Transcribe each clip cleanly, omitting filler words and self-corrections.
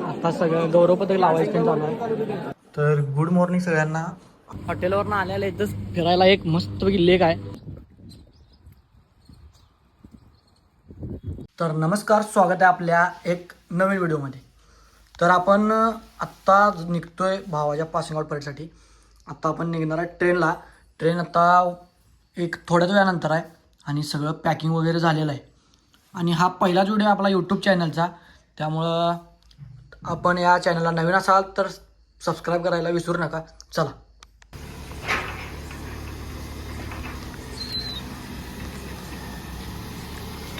आता सगळं गौरव पदक लावायचं चालू आहे. तर गुड मॉर्निंग सगळ्यांना. हॉटेलवरनं आलेलं इथंच फिरायला एक मस्तपैकी लेक आहे. तर नमस्कार, स्वागत आहे आपल्या एक नवीन व्हिडिओमध्ये. तर आपण आत्ता निघतोय भावाच्या पासिंग आउट परेडसाठी. आत्ता आपण निघणार आहे ट्रेनला. ट्रेन आता एक थोड्याच वेळानंतर आहे आणि सगळं पॅकिंग वगैरे झालेलं आहे. आणि हा पहिलाच व्हिडिओ आपला यूट्यूब चॅनलचा, त्यामुळं आपण या चॅनलला नवीन असाल तर सबस्क्राईब करायला विसरू नका. चला.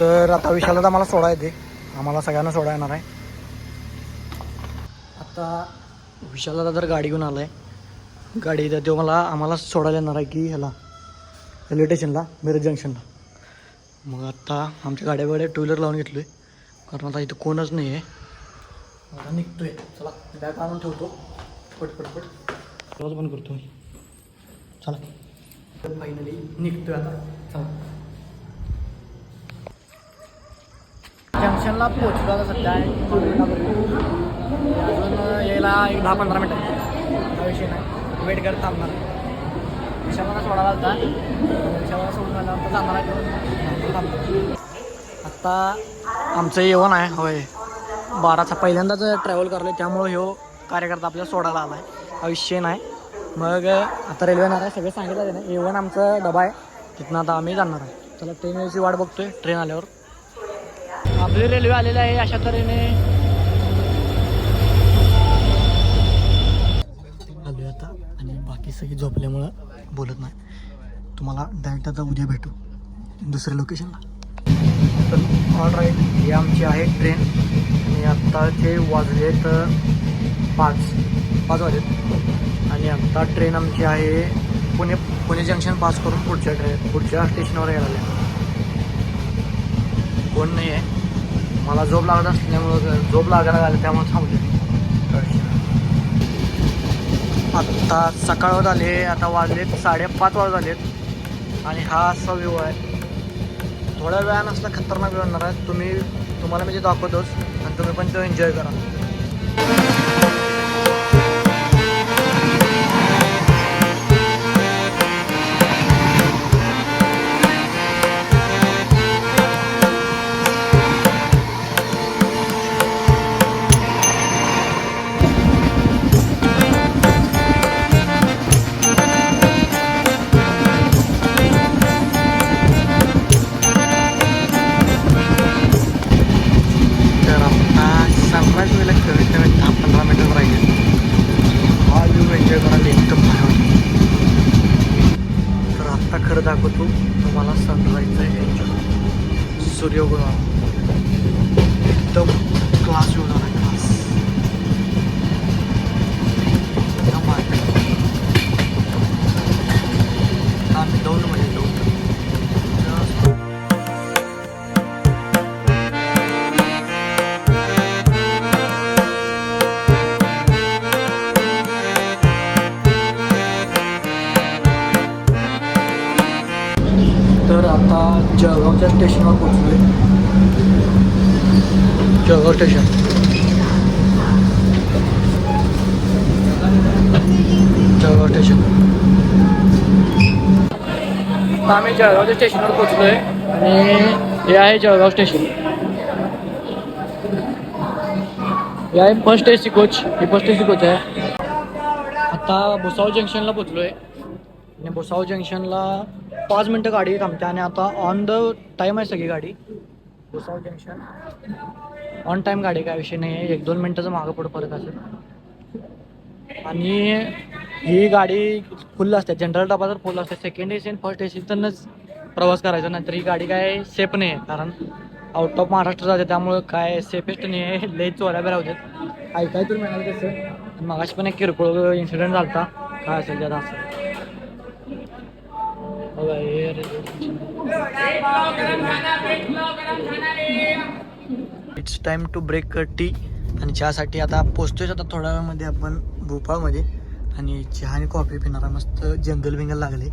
तर आता विशालला आम्हाला सोडा येते, आम्हाला सगळ्यांना सोडा येणार आहे. आता विशालला तर गाडी घेऊन आला आहे. गाडी इथं तो आम्हाला सोडायला येणार आहे की ह्याला रेल्वे स्टेशनला, मिरज जंक्शनला. मग आता आमच्या गाड्याकडे टू व्हीलर लावून घेतलो आहे, कारण आता इथं कोणच नाही आहे. आता निघतोय. चला, बॅग आणून ठेवतो. पट रोज पण करतो. चला, फायनली निघतोय आता. चला, जंक्शनला पोहोचलो आता. सध्या अजून यायला एक 10-15 मिनटं. हा विषय नाही, वेट करत थांबणार. विशाला सोडायला होता, विशाला सोडून आल्यानंतर जाणार आहे. आत्ता आमचं येवण आहे. होय, 12चा पहिल्यांदाच ट्रॅव्हल करलो आहे, त्यामुळं ह्यो कार्यकर्ता आपल्याला सोडायला आला आहे. हा विषय नाही. मग आता रेल्वे येणार आहे, सगळं सांगितलं आहे ना. येवण आमचा डबा आहे, तिथनं आता आम्ही जाणार आहे. चला, ट्रेन यायची वाट बघतोय. ट्रेन आल्यावर आपली रेल्वे आलेली आहे. अशा तऱ्हेने आलोय आता, आणि बाकी सगळी झोपल्यामुळं बोलत नाही. तुम्हाला डायरेक्ट आता उद्या भेटू दुसऱ्या लोकेशनला. तर ऑल राईट, ही आमची आहे ट्रेन. आणि आत्ताचे वाजलेत 5 वाजलेत. आणि आत्ता ट्रेन आमची आहे पुणे जंक्शन पास करून पुढच्या स्टेशनवर यायला. कोण नाही आहे. मला झोप लागत असल्यामुळं झोप लागायला लागली, त्यामुळे थांबले. आत्ता सकाळ झाले, आता वाजलेत 5:30 वाजलेत. आणि हा असा व्ह्यू आहे. थोड्या वेळानं असला खतरनाक व्ह्यू होणार आहे. तुम्हाला मी ते दाखवतोच, आणि तुम्ही पण तो एन्जॉय करा. खरं दाखवतो तुम्हाला सनराईज आहे. सूर्योदय एकदम क्लास होणार आहे. क्लास आम्ही दौंडमध्ये जाऊ. तर आता जळगावच्या स्टेशनवर पोहोचलो आहे. जळगाव स्टेशन. आता आम्ही जळगावच्या स्टेशनवर पोहोचलो आहे, आणि हे आहे जळगाव स्टेशन. हे आहे फर्स्ट AC कोच. ही फर्स्ट AC कोच आहे. आता भुसावळ जंक्शनला पोहोचलो आहे, आणि भुसावळ जंक्शनला 5 मिनटं गाडी थांबते. आणि आता ऑन द टाईम आहे सगळी गाडी. भुसावळ जंक्शन ऑन टाईम गाडी, काय विषय नाही आहे. 1-2 मिनटाचं मागं पुढं फरक असेल. आणि ही गाडी फुल असते. जनरल डबा तर फुल असते. सेकंड AC आणि फर्स्ट AC तनंच प्रवास करायचा, नंतर ही गाडी काय सेफ नाही आहे, कारण आउट ऑफ महाराष्ट्र जाते, त्यामुळं काय सेफेस्ट नाही आहे. लई चोऱ्या बिऱ्या होतात. ऐकाय तर मिळालं तसं. मगाशी पण एक किरकोळ इन्सिडेंट झाला होता. काय असेल त्यात असं. It's time to break tea. आणि चहासाठी आता पोचतोय. आता थोड्या वेळामध्ये आपण भोपाळमध्ये, आणि चहा आणि कॉफी पिणारा. मस्त जंगल बिंगल लागले.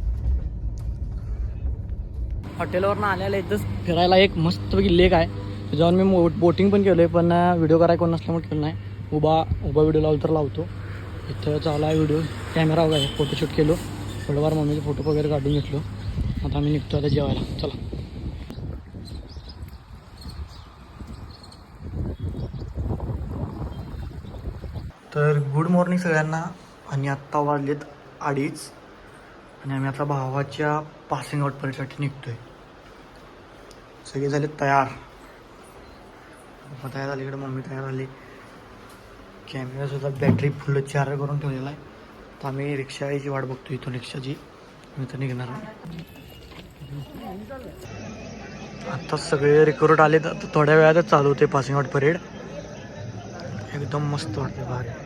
हॉटेलवरनं आलेलं इथंच फिरायला एक मस्तपैकी लेक आहे. जाऊन मी बोटिंग पण केलं आहे, पण व्हिडिओ करायला कोण नसल्यामुळे केलं नाही. उभा व्हिडिओ लावला तर लावतो. इथं चालू आहे व्हिडिओ, कॅमेरा वगैरे फोटोशूट केलो, थोडंफार मम्मीचे फोटो वगैरे काढून घेतलो. आता आम्ही निघतो आता जेवायला. चला. तर गुड मॉर्निंग सगळ्यांना. आणि आत्ता वाजलेत 2:30 आणि आम्ही आता भावाच्या पासिंग आउट परेडसाठी निघतोय. सगळे झाले तयार. पप्पा तयार झाले, इकडे मम्मी तयार झाली. कॅमेरासुद्धा बॅटरी फुल चार्ज करून ठेवलेला आहे. तर आम्ही रिक्षा यायची वाट बघतो, इथून रिक्षाची. मी तर निघणार आहे. आता सगळे रिक्रूट आले, तर थोड्या वेळातच चालू होते पासिंग आउट परेड. एकदम मस्त वाटते भारी.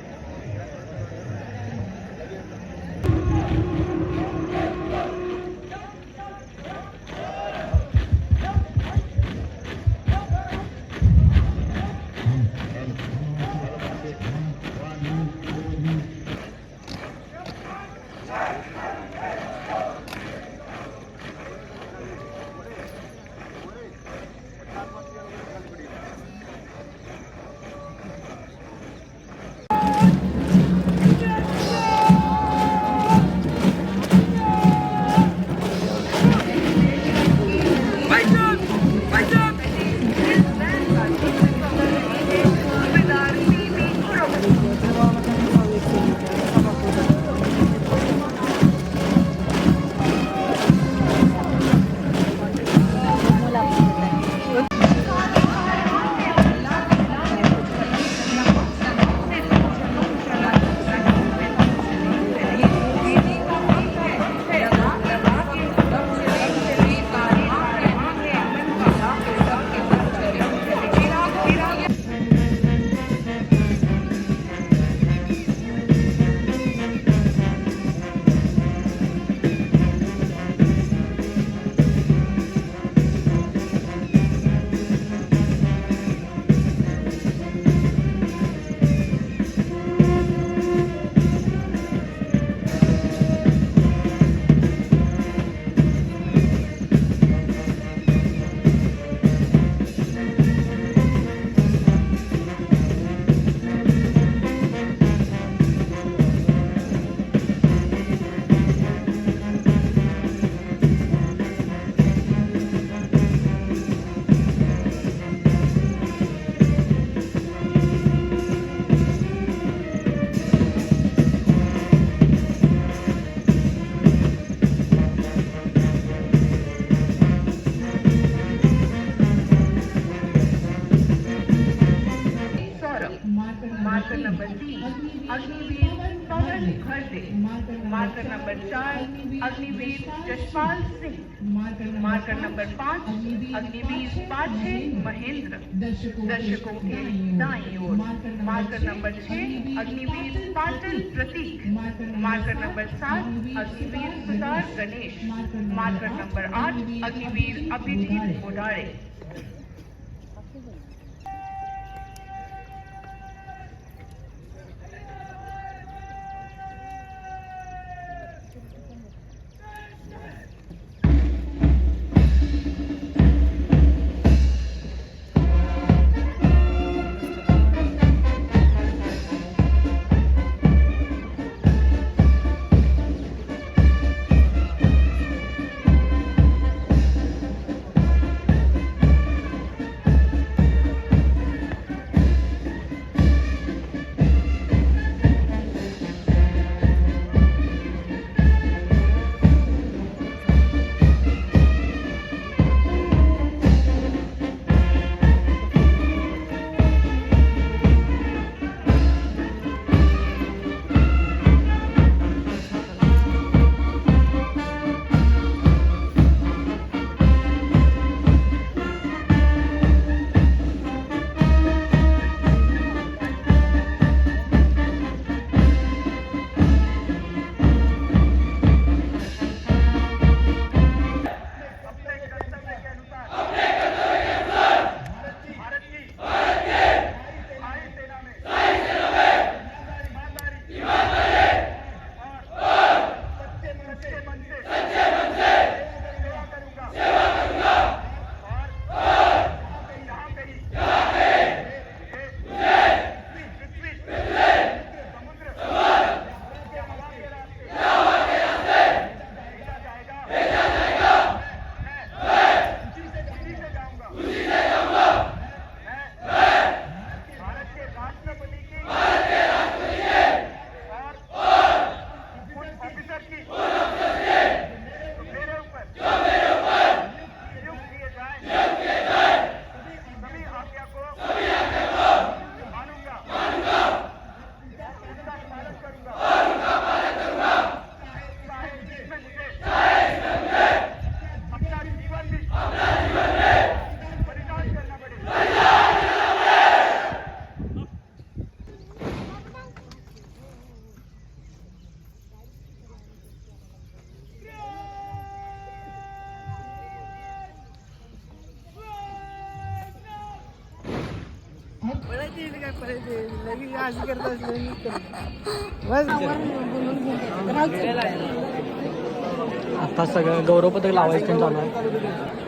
Marker number 3 Agniveer Pawan Kharde, marker number 4 Agniveer Jashpal Singh, marker number 5 Agniveer Pathe Mahendra, दर्शकों के दाईं ओर, marker number 6 Agniveer Patil Prateek, marker number 7 Agniveer Sutar Ganesh, marker number 8 Agniveer Abhijeet Modale. आता सगळं गौरव पदक लावायचं चालू आहे.